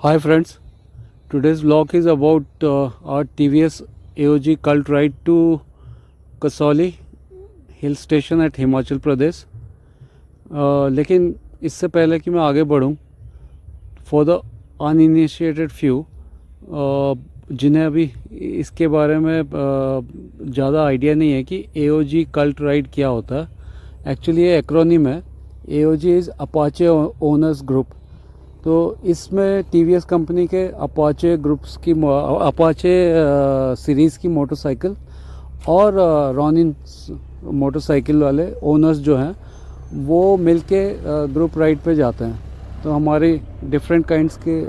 Hi friends, today's vlog is about our TVS AOG cult ride to Kasauli hill station at Himachal Pradesh. लेकिन इससे पहले कि मैं आगे बढ़ूं, फॉर द अनइनिशिएटेड फ्यू जिन्हें अभी इसके बारे में ज़्यादा आइडिया नहीं है कि AOG कल्ट राइड क्या होता है। एक्चुअली ये एक्रोनिम है। AOG is Apache owners group. तो इसमें TVS कंपनी के अपाचे ग्रुप्स की अपाचे सीरीज़ की मोटरसाइकिल और रॉनिन मोटरसाइकिल वाले ओनर्स जो हैं वो मिलके ग्रुप राइड पे जाते हैं। तो हमारी डिफरेंट काइंड्स की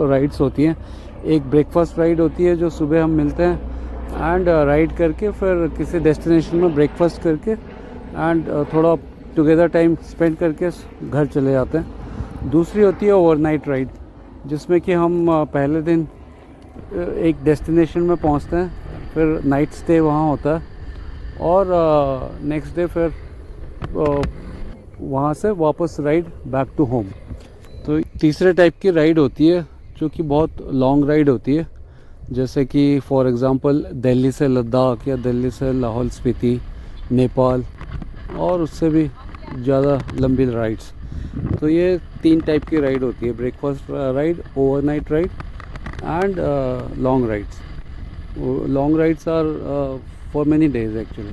राइड्स होती हैं। एक ब्रेकफास्ट राइड होती है जो सुबह हम मिलते हैं एंड राइड करके फिर किसी डेस्टिनेशन में ब्रेकफास्ट करके एंड थोड़ा टुगेदर टाइम स्पेंड करके घर चले जाते हैं। दूसरी होती है ओवरनाइट राइड, जिसमें कि हम पहले दिन एक डेस्टिनेशन में पहुंचते हैं, फिर नाइट स्टे वहाँ होता है और नेक्स्ट डे फिर वहाँ से वापस राइड बैक टू होम। तो तीसरे टाइप की राइड होती है जो कि बहुत लॉन्ग राइड होती है, जैसे कि फॉर एग्ज़ाम्पल दिल्ली से लद्दाख या दिल्ली से लाहौल स्पीति, नेपाल और उससे भी ज़्यादा लंबी राइड्स। तो ये तीन टाइप की राइड होती है: breakfast ride, overnight ride and long rides. Long rides are for many days actually,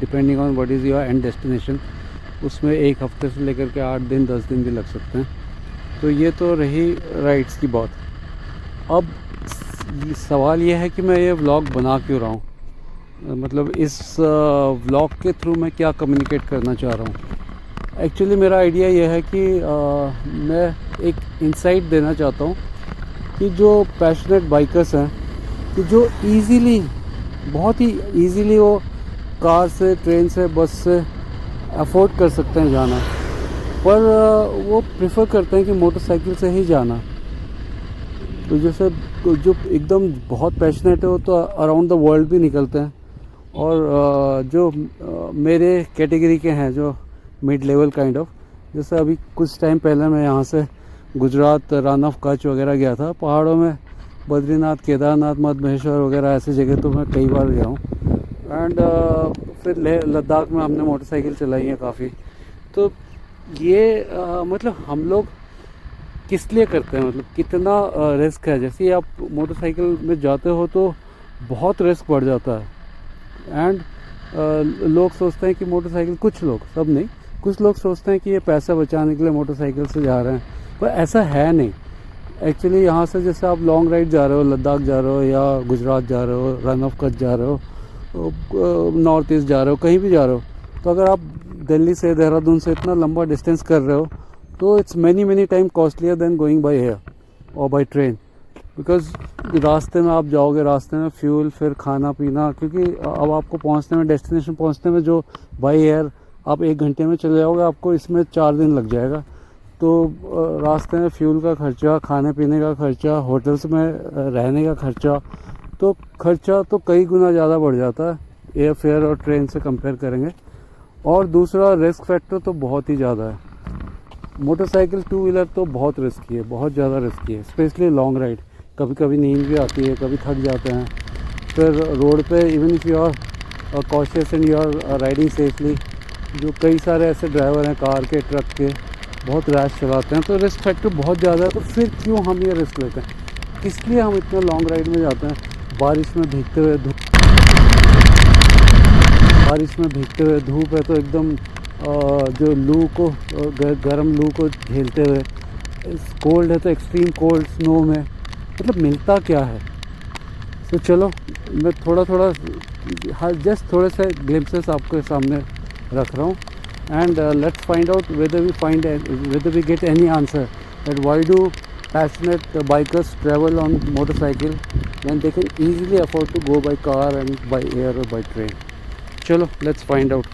depending on what is your end destination. उसमें एक हफ्ते से लेकर के 8 दिन 10 दिन भी लग सकते हैं। तो ये तो रही राइड्स की बात। अब सवाल ये है कि मैं ये व्लॉग बना क्यों रहा हूँ, मतलब इस व्लॉग के थ्रू मैं क्या कम्युनिकेट करना चाह रहा हूँ। एक्चुअली मेरा आइडिया ये है कि मैं एक इंसाइट देना चाहता हूँ कि जो पैशनेट बाइकर्स हैं, कि जो इजीली, बहुत ही इजीली वो कार से, ट्रेन से, बस से अफोर्ड कर सकते हैं जाना, पर वो प्रेफर करते हैं कि मोटरसाइकिल से ही जाना। तो जैसे जो एकदम बहुत पैशनेट है वो तो अराउंड द वर्ल्ड भी निकलते हैं, और जो मेरे कैटेगरी के हैं, जो मिड लेवल काइंड ऑफ, जैसे अभी कुछ टाइम पहले मैं यहाँ से गुजरात, रन ऑफ कच्छ वगैरह गया था। पहाड़ों में बद्रीनाथ, केदारनाथ, मध्य महेश्वर वगैरह ऐसी जगह तो मैं कई बार गया हूँ। एंड फिर लद्दाख में हमने मोटरसाइकिल चलाई है काफ़ी। तो ये मतलब हम लोग किस लिए करते हैं, मतलब कितना रिस्क है। जैसे आप मोटरसाइकिल में जाते हो तो बहुत रिस्क बढ़ जाता है। एंड लोग सोचते हैं कि मोटरसाइकिल, कुछ लोग, सब नहीं, कुछ लोग सोचते हैं कि ये पैसा बचाने के लिए मोटरसाइकिल से जा रहे हैं, पर ऐसा है नहीं। एक्चुअली यहाँ से जैसे आप लॉन्ग राइड जा रहे हो, लद्दाख जा रहे हो या गुजरात जा रहे हो, रन ऑफ कच्छ जा रहे हो, नॉर्थ ईस्ट जा रहे हो, कहीं भी जा रहे हो, तो अगर आप दिल्ली से, देहरादून से इतना लंबा डिस्टेंस कर रहे हो तो it's many time costlier then going by air और बाई ट्रेन। बिकॉज रास्ते में आप जाओगे, रास्ते में फ्यूल, फिर खाना पीना, क्योंकि अब आपको पहुंचने में, डेस्टिनेशन पहुंचने में, जो बाई एयर आप 1 घंटे में चले जाओगे, आपको इसमें 4 दिन लग जाएगा। तो रास्ते में फ्यूल का खर्चा, खाने पीने का खर्चा, होटल्स में रहने का खर्चा, तो खर्चा तो कई गुना ज़्यादा बढ़ जाता है एयर फेयर और ट्रेन से कंपेयर करेंगे। और दूसरा, रिस्क फैक्टर तो बहुत ही ज़्यादा है। मोटरसाइकिल, टू व्हीलर तो बहुत रिस्की है, बहुत ज़्यादा रिस्की है, स्पेशली लॉन्ग राइड। कभी कभी नींद भी आती है, कभी थक जाते हैं। फिर रोड पे, even if you are cautious and you are riding safely, जो कई सारे ऐसे ड्राइवर हैं कार के, ट्रक के, बहुत रैश चलाते हैं, तो रिस्क फैक्टर बहुत ज़्यादा है। तो फिर क्यों हम ये रिस्क लेते हैं, किस लिए हम इतना लॉन्ग राइड में जाते हैं? बारिश में भीगते हुए धूप है तो एकदम जो लू को, गर्म लू को झेलते हुए, कोल्ड है तो एक्सट्रीम कोल्ड स्नो में, मतलब मिलता क्या है। तो चलो मैं थोड़ा जस्ट थोड़े से ग्लिम्पसेस आपके सामने रख रहा हूँ, and let's find out whether we get any answer that why do passionate bikers travel on motorcycle when they can easily afford to go by car and by air or by train. चलो let's find out.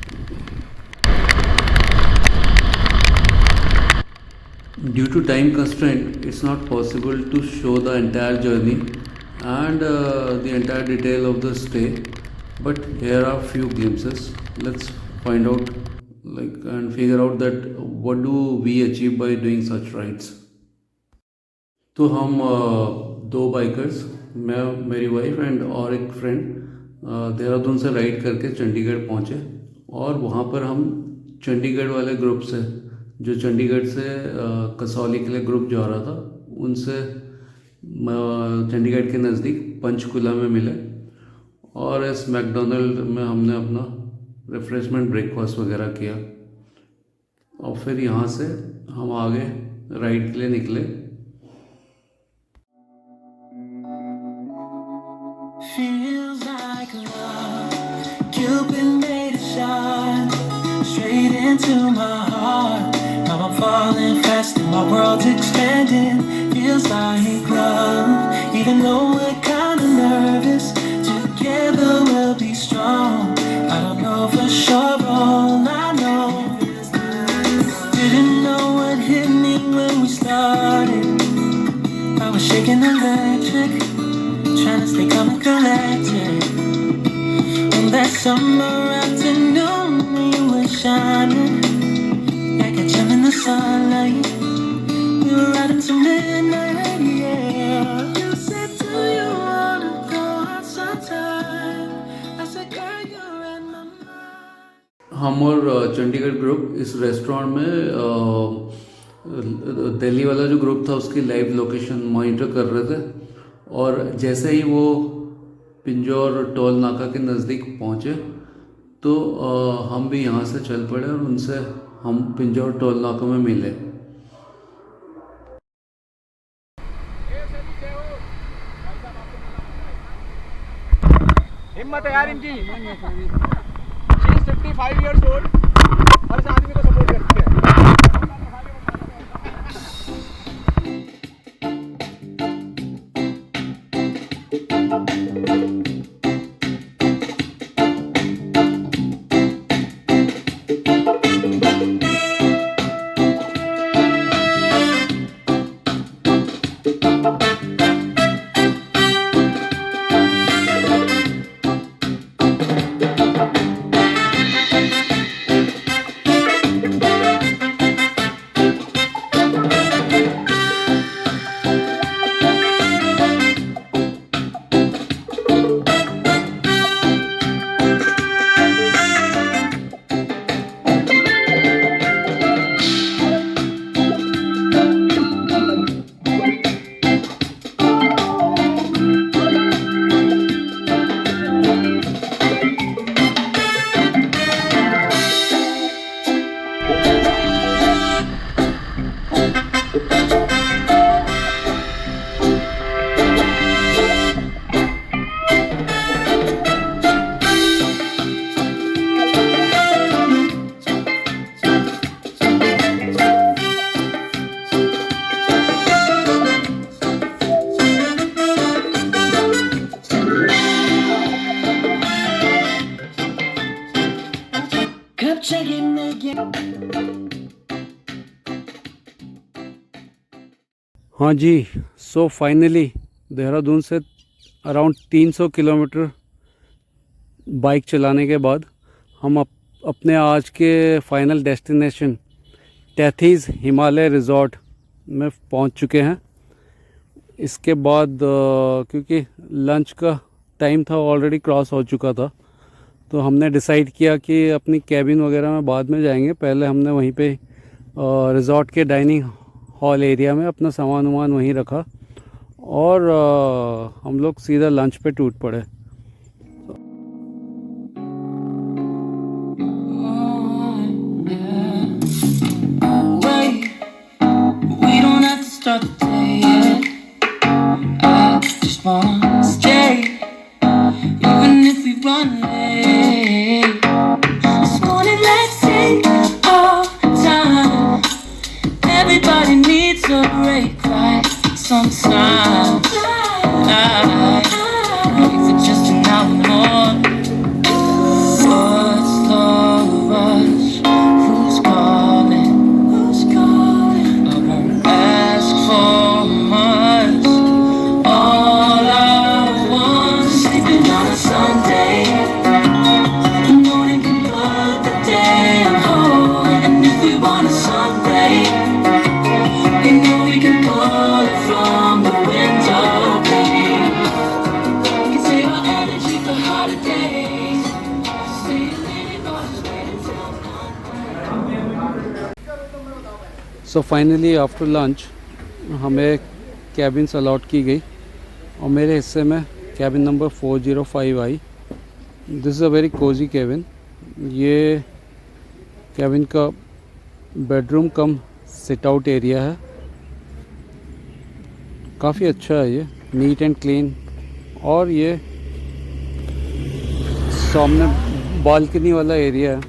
Due to time constraint, it's not possible to show the entire journey and the entire detail of the stay, but here are few glimpses. Let's find out, and figure out that what do we achieve by doing such rides. तो हम दो bikers, मैं, मेरी wife and और एक friend Dehradun से ride करके चंडीगढ़ पहुँचे। और वहाँ पर हम चंडीगढ़ वाले ग्रुप से, जो चंडीगढ़ से कसौली के लिए ग्रुप जा रहा था, उनसे चंडीगढ़ के नज़दीक पंचकुला में मिले। और इस मैकडोनल्ड में हमने अपना रिफ्रेशमेंट ब्रेकफास्ट वगैरह किया। और फिर यहाँ से हम आगे राइड के लिए निकले। Feels like love, Cupid made a shot straight into my heart. Now I'm falling fast and my world's expanding. Feels like love, even though we're kinda nervous. Together we'll be strong. I don't know for sure, all I know is didn't know what hit me when we started. I was shaking electric, trying to stay calm and collected. On that summer afternoon when you were shining like a gem in the sunlight, we were riding till midnight, yeah. You said, do you wanna go out sometime? I said, girl, you're in my mind. हम और Chandigarh group इस restaurant में दिल्ली वाला जो group था उसकी live location monitor कर रहे थे। और जैसे ही वो पिंजौर टोल नाका के नज़दीक पहुँचे तो हम भी यहाँ से चल पड़े और उनसे हम पिंजौर टोल नाका में मिले। हिम्मत है यार इनकी। शी इज 55 इयर्स ओल्ड और इस आदमी को सपोर्ट करती है। Kept checking again. हाँ जी, सो फाइनली देहरादून से अराउंड 300 किलोमीटर बाइक चलाने के बाद हम अपने आज के फाइनल डेस्टिनेशन तैथीज़ हिमालय रिज़ॉर्ट में पहुंच चुके हैं। इसके बाद क्योंकि लंच का टाइम था ऑलरेडी क्रॉस हो चुका था, तो हमने डिसाइड किया कि अपनी कैबिन वगैरह में बाद में जाएंगे। पहले हमने वहीं पे रिज़ॉर्ट के डाइनिंग हॉल एरिया में अपना सामान वामान वहीं रखा और हम लोग सीधा लंच पे टूट पड़े। Wait, we don't have to start the day yet. I just wanna stay, even if we run late. This morning, let's take our time. Everybody needs a break, right? Sometimes I wait for just an hour more. What's the rush? Who's calling? Who's calling? I won't ask for much. All I so finally after lunch हमें cabins allot की गई और मेरे हिस्से में cabin number 405 I. This is a very Cozi cabin. ये cabin का bedroom come sit out area है। काफ़ी अच्छा है ये, नीट एंड क्लीन। और ये सामने बालकनी वाला एरिया है,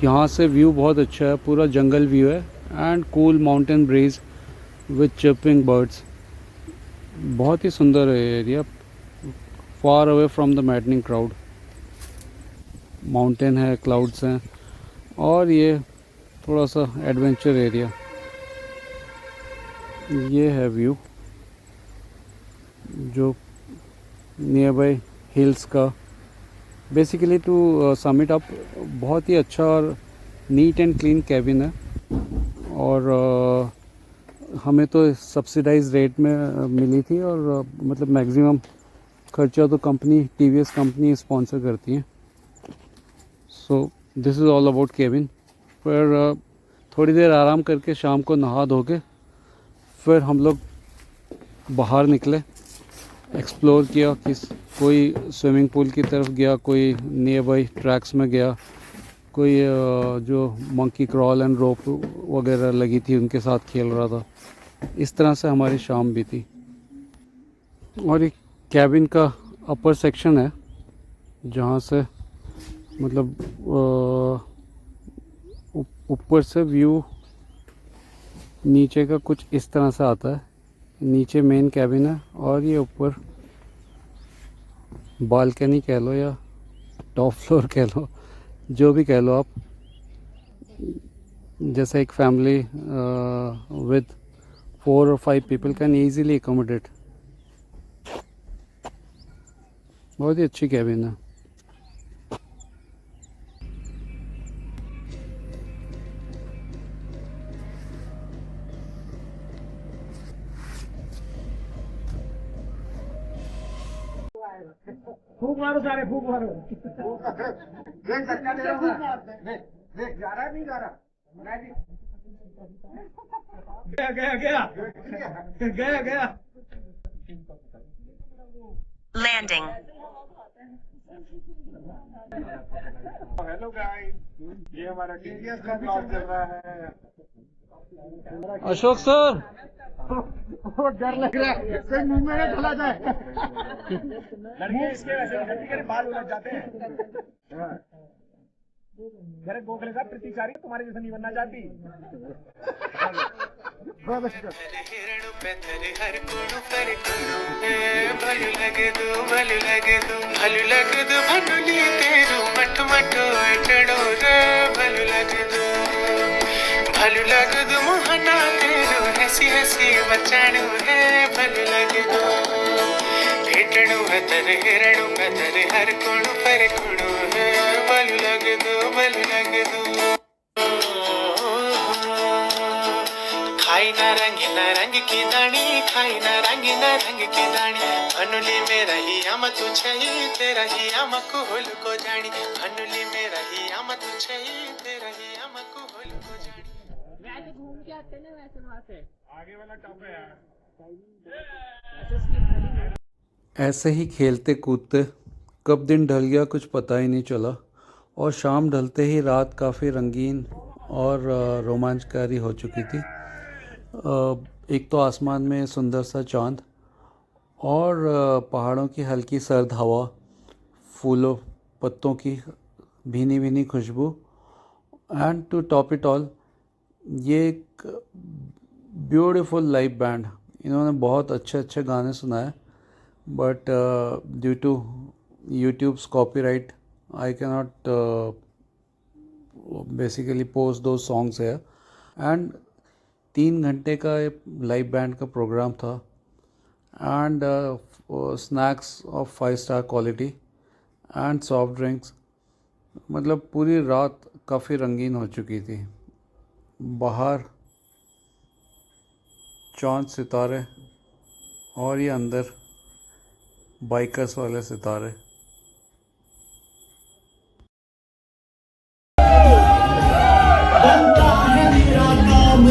यहाँ से व्यू बहुत अच्छा है, पूरा जंगल व्यू है and cool mountain breeze with chirping birds. बहुत ही सुंदर है ये area, far away from the madding crowd. Mountain है, क्लाउड्स हैं और ये थोड़ा सा एडवेंचर एरिया। ये है व्यू जो नियर बाय हिल्स का। Basically to sum it up, बहुत ही अच्छा और नीट एंड क्लीन कैबिन है। और हमें तो सब्सिडाइज रेट में मिली थी और मतलब मैक्सिमम खर्चा तो कंपनी टीवीएस कंपनी स्पॉन्सर करती है। So this is all about cabin. फिर थोड़ी देर आराम करके शाम को नहा धो के फिर हम लोग बाहर निकले, एक्सप्लोर किया। कोई स्विमिंग पूल की तरफ गया, कोई नियर बाई ट्रैक्स में गया, कोई जो मंकी क्रॉल एंड रोप वगैरह लगी थी उनके साथ खेल रहा था। इस तरह से हमारी शाम बीती। और एक कैबिन का अपर सेक्शन है जहाँ से मतलब ऊपर से व्यू नीचे का कुछ इस तरह से आता है। नीचे मेन कैबिन है और ये ऊपर बालकनी कह लो या टॉप फ्लोर कह लो, जो भी कह लो आप। जैसे एक family with 4 or 5 people can easily accommodate. बहुत ही अच्छी कैबिन है। फूक मारो सारे, फूक मारो। देख धक्का दे रहा है, देख जा रहा है, नहीं जा रहा। गया गया गया गया गया। Landing. हेलो गाइस, ये हमारा टीवीएस का ब्लॉग चल रहा है। अशोक सर, बहुत डर लग रहा है, कोई मुंह में न चला जाए। लड़के इसके वैसे गलती करे बाल उलझ जाते हैं। मेरे गोखले साहब प्रतिचारी, तुम्हारे जैसा नहीं बनना चाहती। भलू लग दो मोहना तेरू हसी हसी बचाणू है भलू लग दो भेटणू है तर हिरणू है तर हर कोणू पर कोणू है भलू लग दो खाई ना रंग की दानी खाई ना रंग की दानी अनुली में रही आम तू छई तेरा ही आम को होल को जानी अनुली में रही आम तू छई तेरा ही आम को होल को जानी। घूम के आते ना वैसे वहां से आगे वाला टॉप है यार। ऐसे ही खेलते कूदते कब दिन ढल गया कुछ पता ही नहीं चला और शाम ढलते ही रात काफ़ी रंगीन और रोमांचकारी हो चुकी थी। एक तो आसमान में सुंदर सा चांद और पहाड़ों की हल्की सर्द हवा, फूलों पत्तों की भीनी भीनी खुशबू and to top it all ये एक ब्यूटीफुल लाइव बैंड। इन्होंने बहुत अच्छे अच्छे गाने सुनाए but due to YouTube's copyright I can not basically post दो सॉन्ग्स है। एंड 3 घंटे का लाइव बैंड का प्रोग्राम था and snacks of 5 star quality and soft drinks. मतलब पूरी रात काफ़ी रंगीन हो चुकी थी। बाहर चांद सितारे और ये अंदर बाइकर्स वाले सितारे। बनता है मेरा काम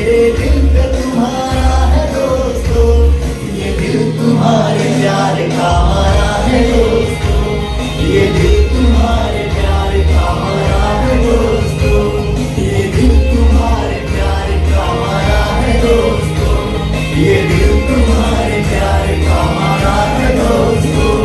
मेरे दिल पे तुम्हारा है दोस्तों, ये दिल तुम्हारे प्यार का हमारा है दोस्तों, ये दिल तुम्हारे प्यार का हमारा है दोस्तों, ये दिल तुम्हारे प्यार का हमारा है दोस्तों, ये दिल तुम्हारे प्यार का हमारा है दोस्तों।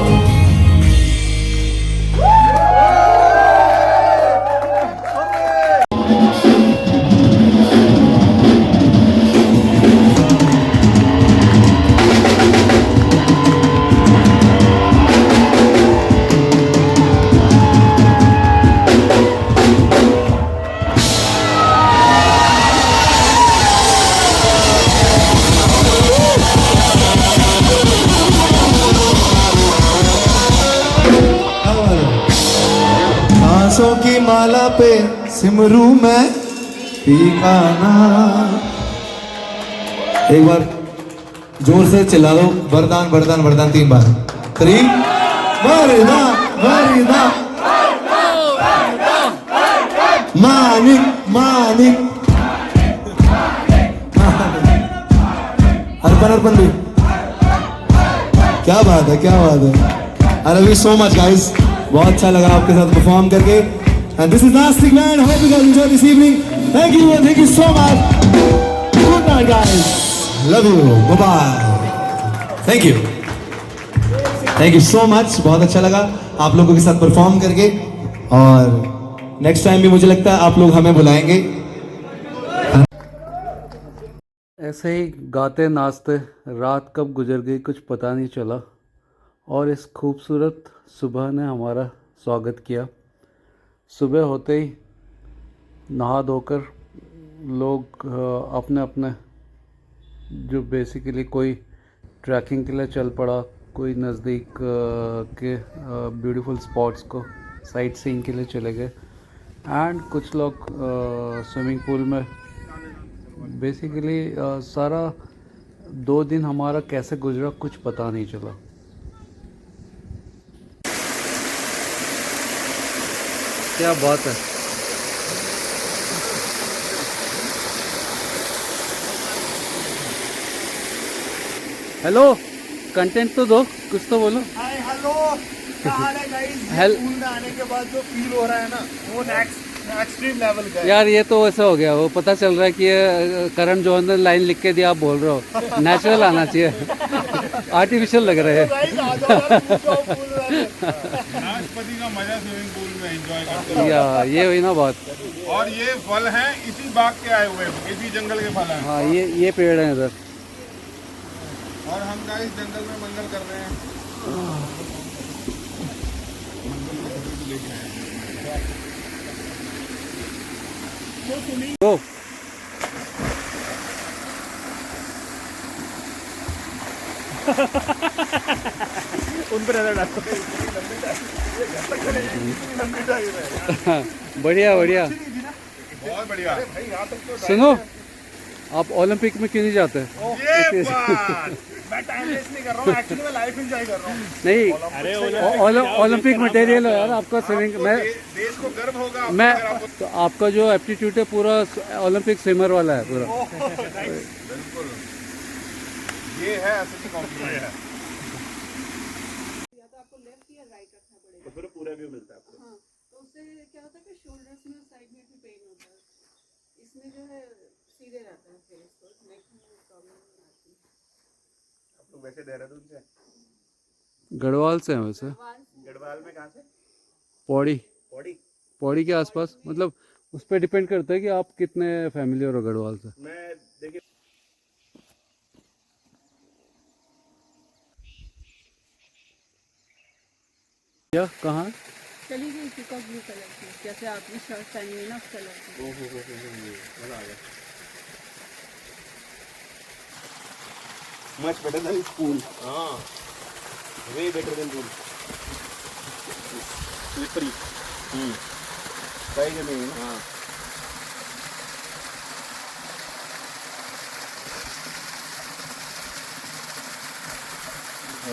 सांसों की माला पे सिमरू मैं पीकाना। एक बार जोर से चिल्ला दो, वरदान वरदान वरदान 3 बार। 3 वरदान वरदान मानिक मानिक अर्पण अर्पण भी। क्या बात है, क्या बात है। I love you so much guys, बहुत अच्छा लगा आपके साथ परफॉर्म करके। And this is Nastik man, hope you guys enjoy this evening. Thank you so much. Good night guys, love you, bye bye. Thank you so much, बहुत अच्छा लगा आप लोगों के साथ परफॉर्म करके। और नेक्स्ट टाइम भी मुझे लगता है आप लोग हमें बुलाएंगे। ऐसे ही गाते नाचते रात कब गुजर गई कुछ पता नहीं चला, और इस खूबसूरत सुबह ने हमारा स्वागत किया। सुबह होते ही नहा धोकर लोग अपने अपने जो बेसिकली कोई ट्रैकिंग के लिए चल पड़ा, कोई नज़दीक के ब्यूटीफुल स्पॉट्स को साइट सीइंग के लिए चले गए, एंड कुछ लोग स्विमिंग पूल में। बेसिकली सारा 2 दिन हमारा कैसे गुजरा कुछ पता नहीं चला। क्या बात है। हेलो, कंटेंट तो दो, कुछ तो बोलो। हाय हेलो, क्या हाल है गाइस? स्कूल में आने के बाद जो फील हो रहा है ना, वो नेक्स्ट एक्सट्रीम लेवल का है। यार ये तो वैसा हो गया, वो पता चल रहा है कि ये करण जौहर ने लाइन लिख के दिया, आप बोल रहे हो। नेचुरल आना चाहिए, आर्टिफिशियल लग रहे हैं। नाशपति का मजा स्विमिंग पूल में एंजॉय करते हैं। या ये हुई ना बात। और ये फल हैं इसी बाग के आए हुए, इसी जंगल के फल हैं। हाँ, ये पेड़ है इधर। और हम गाइस जंगल में मंगल कर रहे हैं। तो उन पर नजर डालो। बढ़िया बढ़िया। बहुत बढ़िया। सुनो, आप ओलंपिक में क्यों नहीं जाते? ये बात मैं टाइम वेस्ट नहीं कर रहा हूँ, एक्चुअली मैं लाइफ एंजॉय कर रहा हूँ। नहीं, ओलंपिक मटेरियल है यार आपका स्विमिंग में। देश को गर्व होगा मैं तो आपका जो एप्टीट्यूड है पूरा ओलंपिक स्विमर वाला है पूरा। बिल्कुल, ये है असली कॉम्प्लीमेंट है। या तो आपको लेफ्ट या राइट रखना पड़ेगा। तो फिर पूरा व्यू मिलता है आपको। हाँ, तो उससे क्या होता है कि शोल्डर्स में साइड में भी पेन होता है, इसमें जो है सीधे रहता है फेस, तो नेक में प्रॉब्लम नहीं आती। आप लोग वैसे देहरादून से? गढ़वाल से हैं वैसे। गढ़वाल में कहाँ से? पौड़ी, पौड़ी। पौड़ी के आसपास, मतलब उस पर डिपेंड करता है कि आप कितने फैमिलियर हो गढ़वाल से। मैं देखिए क्या कहाँ? चली गई पीकॉक ब्लू कलर की, जैसे आपने शर्ट पहनी है ना उस कलर की। मजा आ गया। Much better than pool. हाँ, way better than pool. Slippery. सही जमीन है। हाँ।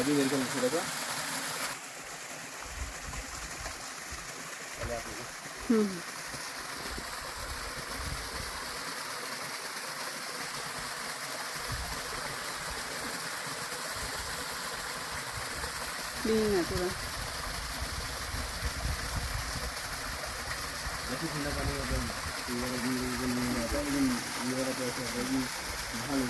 अभी मेरे को थोड़ा सा क्लीन है पूरा। जैसे ठंडा पानी होता है तो ये वाला भी नहीं आता, लेकिन ये वाला तो ऐसा है कि नहा लो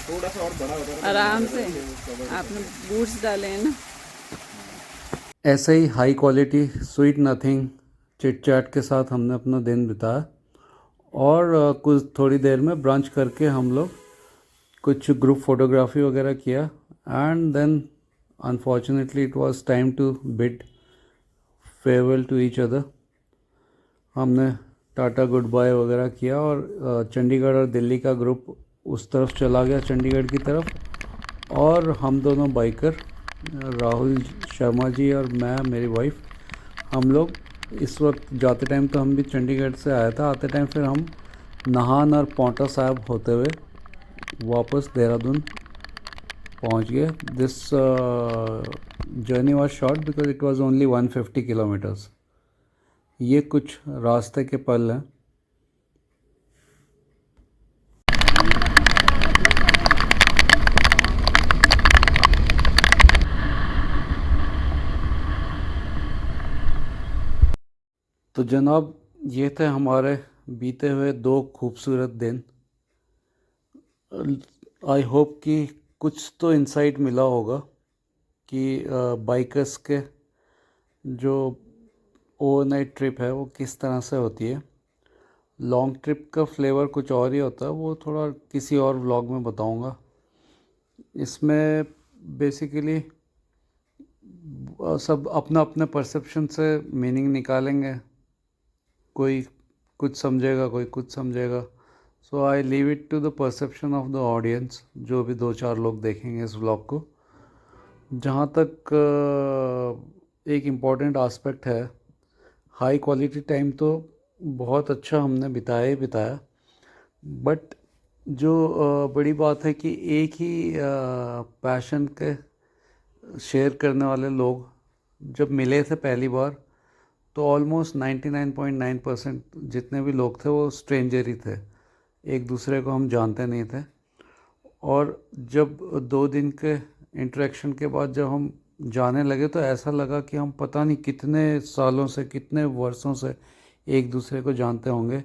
थोड़ा सा और बड़ा होता है आराम से आपने बूट्स डाले हैं ना। ऐसे ही high quality sweet nothing chit chat के साथ हमने अपना दिन बिताया और कुछ थोड़ी देर में ब्रंच करके हम लोग कुछ ग्रुप फोटोग्राफी वगैरह किया and then unfortunately it was time to bid farewell to each other. हमने टाटा गुड बाय वगैरह किया और चंडीगढ़ और दिल्ली का ग्रुप उस तरफ चला गया चंडीगढ़ की तरफ और हम दोनों बाइकर राहुल शर्मा जी और मैं मेरी वाइफ हम लोग इस वक्त जाते टाइम तो हम भी चंडीगढ़ से आया था, आते टाइम फिर हम नाहन और पौंटा साहिब होते हुए वापस देहरादून पहुंच गए। This journey was short because it was only 150 kilometres. ये कुछ रास्ते के पल हैं। तो जनाब ये थे हमारे बीते हुए 2 खूबसूरत दिन। आई होप कि कुछ तो इंसाइट मिला होगा कि बाइकर्स के जो ओवरनाइट ट्रिप है वो किस तरह से होती है। लॉन्ग ट्रिप का फ्लेवर कुछ और ही होता है, वो थोड़ा किसी और व्लॉग में बताऊंगा। इसमें बेसिकली सब अपना अपने परसेप्शन से मीनिंग निकालेंगे, कोई कुछ समझेगा कोई कुछ समझेगा। So I leave it to the perception of the audience, जो भी 2-4 लोग देखेंगे इस व्लॉग को। जहाँ तक एक इम्पॉर्टेंट आस्पेक्ट है, हाई क्वालिटी टाइम तो बहुत अच्छा हमने बिताया ही बिताया, बट जो बड़ी बात है कि एक ही पैशन के शेयर करने वाले लोग जब मिले थे पहली बार तो ऑलमोस्ट 99.9% जितने भी लोग थे वो स्ट्रेंजर ही थे, एक दूसरे को हम जानते नहीं थे। और जब 2 दिन के इंटरेक्शन के बाद जब हम जाने लगे तो ऐसा लगा कि हम पता नहीं कितने सालों से कितने वर्षों से एक दूसरे को जानते होंगे।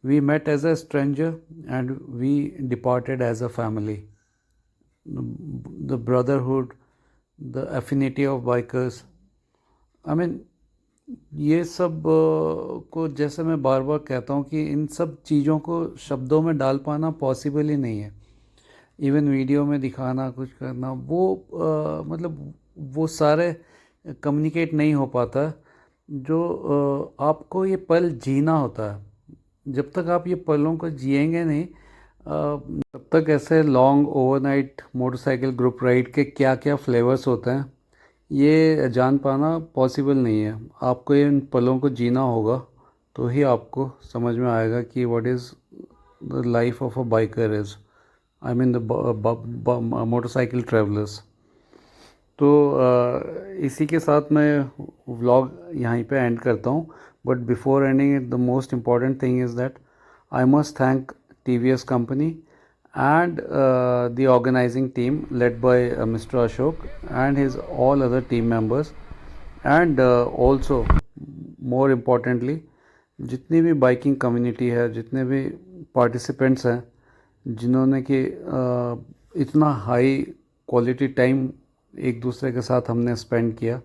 We met as a stranger and we departed as a family. The brotherhood, the affinity of bikers, I mean ये सब को जैसे मैं बार बार कहता हूँ कि इन सब चीज़ों को शब्दों में डाल पाना पॉसिबल ही नहीं है। इवन वीडियो में दिखाना कुछ करना वो मतलब वो सारे कम्युनिकेट नहीं हो पाता। जो आपको ये पल जीना होता है, जब तक आप ये पलों को जिएंगे नहीं तब तक ऐसे long overnight motorcycle group ride के क्या क्या फ्लेवर्स होते हैं ये जान पाना पॉसिबल नहीं है। आपको इन पलों को जीना होगा तो ही आपको समझ में आएगा कि what is the life of a biker is, I mean the motorcycle travellers. तो इसी के साथ मैं व्लॉग यहीं पे एंड करता हूँ, but before ending it the most important thing is that I must thank TVS company and the organizing team led by Mr. Ashok and his all other team members, and also more importantly जितनी भी biking community है, जितने भी participants हैं जिन्होंने कि इतना high quality time एक दूसरे के साथ हमने स्पेंड किया।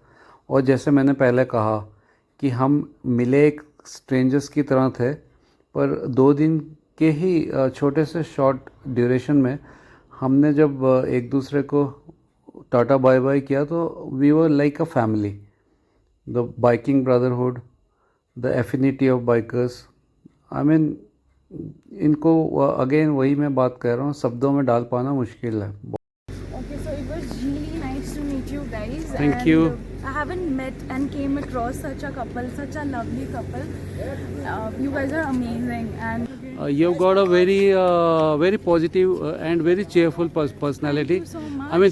और जैसे मैंने पहले कहा कि हम मिले एक स्ट्रेंजर्स की तरह थे, पर 2 दिन के ही छोटे से शॉर्ट ड्यूरेशन में हमने जब एक दूसरे को टाटा बाय बाय किया तो we were like a family. The biking brotherhood, the affinity of bikers, I mean इनको अगेन वही मैं बात कर रहा हूँ, शब्दों में डाल पाना मुश्किल है। Okay, so it was really nice to meet you guys. Thank and you. I haven't met and came across such a couple, such a lovely couple. You guys are amazing, and You've got a very positive and very cheerful personality. Thank you so much. I mean,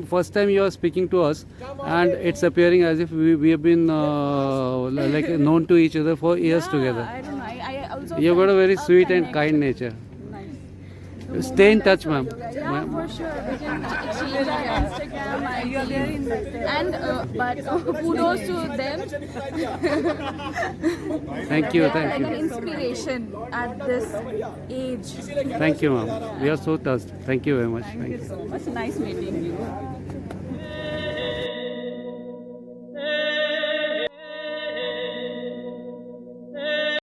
first time you are speaking to us, and it's appearing as if we have been like known to each other for years yeah, together. I don't know. I also You've got a felt very sweet and connection. kind nature. Nice. Stay in touch, ma'am. Yeah, for sure. We can exchange our Instagram and but kudos to them. Thank you, They are thank like you. an inspiration at this age. Thank you, ma'am. We are so touched. Thank you very much. Thank you so much. Nice meeting you.